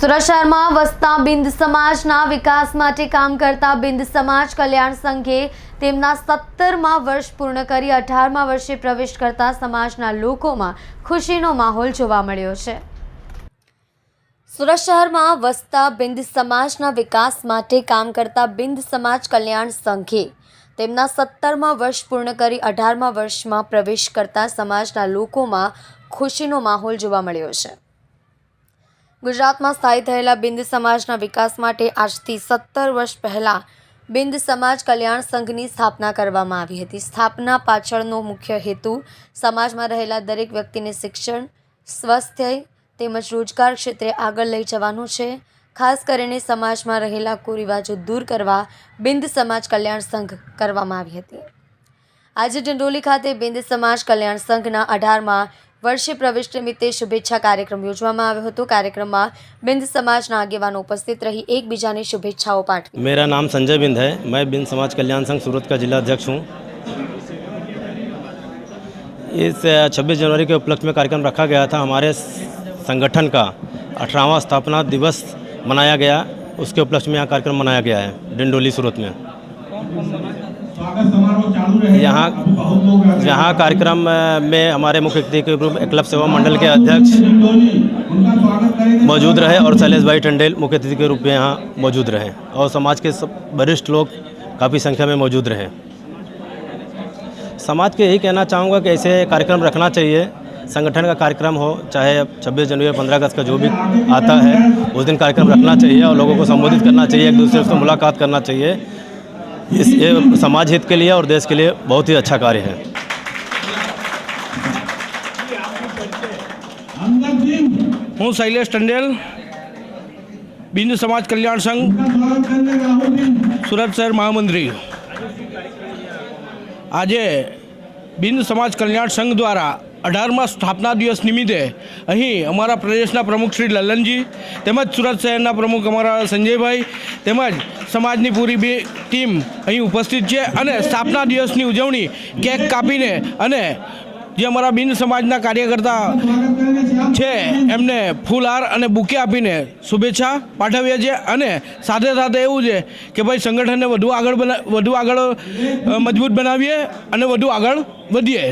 સુરત શહેરમાં વસતા બિંદ સમાજના વિકાસ માટે કામ કરતા બિંદ સમાજ કલ્યાણ સંઘે તેમના 17મા વર્ષ પૂર્ણ કરી 18મા વર્ષે પ્રવેશ કરતા સમાજના લોકોમાં ખુશીનો માહોલ જોવા મળ્યો છે। સુરત શહેરમાં વસતા બિંદ સમાજના વિકાસ માટે કામ કરતા બિંદ સમાજ કલ્યાણ સંઘે તેમના 17મા વર્ષ પૂર્ણ કરી 18મા વર્ષમાં પ્રવેશ કરતા સમાજના લોકોમાં ખુશીનો માહોલ જોવા મળ્યો છે। ગુજરાતમાં સ્થાયી થયેલા બિંદ સમાજના વિકાસ માટે આજથી 17 વર્ષ પહેલા બિંદ સમાજ કલ્યાણ સંઘની સ્થાપના કરવામાં આવી હતી। સ્થાપના પાછળનો મુખ્ય હેતુ સમાજમાં રહેલા દરેક વ્યક્તિને શિક્ષણ, સ્વાસ્થ્ય તેમજ રોજગાર ક્ષેત્રે આગળ લઈ જવાનું છે। ખાસ કરીને સમાજમાં રહેલા કુરિવાજો દૂર કરવા બિંદ સમાજ કલ્યાણ સંઘ કરવામાં આવી હતી। આજે ડિંડોલી ખાતે બિંદ સમાજ કલ્યાણ સંઘના 18મા વર્ષે प्रवेश निमित्ते शुभेच्छा कार्यक्रम योजવામાં આવ્યો હતો। कार्यक्रम में बिंद समाज આગેવાનો उपस्थित रही एक ने शुभेच्छाओं पाठी। मेरा नाम संजय बिंद है। मैं बिंद समाज कल्याण संघ सूरत का जिला अध्यक्ष हूँ। इस 26 जनवरी के उपलक्ष्य में कार्यक्रम रखा गया था। हमारे संगठन का 18वां स्थापना दिवस मनाया गया, उसके उपलक्ष्य में यहाँ कार्यक्रम मनाया गया है डिंडोली सूरत में। यहाँ कार्यक्रम में हमारे मुख्य अतिथि के रूप में क्लब सेवा मंडल के अध्यक्ष मौजूद रहे और शैलेश भाई टंडेल मुख्य अतिथि के रूप में यहाँ मौजूद रहे और समाज के सब वरिष्ठ लोग काफ़ी संख्या में मौजूद रहे। समाज के यही कहना चाहूँगा कि ऐसे कार्यक्रम रखना चाहिए। संगठन का कार्यक्रम हो, चाहे 26 जनवरी और 15 अगस्त का जो भी आता है उस दिन कार्यक्रम रखना चाहिए और लोगों को संबोधित करना चाहिए, एक दूसरे से मुलाकात करना चाहिए। ये समाज हित के लिए और देश के लिए बहुत ही अच्छा कार्य है। हूँ शैलेश टंडेल, बिंद समाज कल्याण संघ सूरत शहर महामंत्री। आज बिंद समाज कल्याण संघ द्वारा 18મા स्थापना दिवस निमित्ते अहीं अमरा प्रदेशना प्रमुख श्री लल्लनजी तेमज सूरत शहरना प्रमुख अमरा संजयभाई तेमज समाजनी पूरी बी टीम अहीं उपस्थित है अने स्थापना दिवसनी उजवणी केक कापीने अने जे अमरा बिंद समाजना कार्यकर्ता छे एमने फूलहार अने बुके आपीने शुभेच्छा पाठवीए छे अने साथे साथे एवुं छे के भाई संगठनने वधु आगळ मजबूत बनावीए अने वधु आगळ वधीए।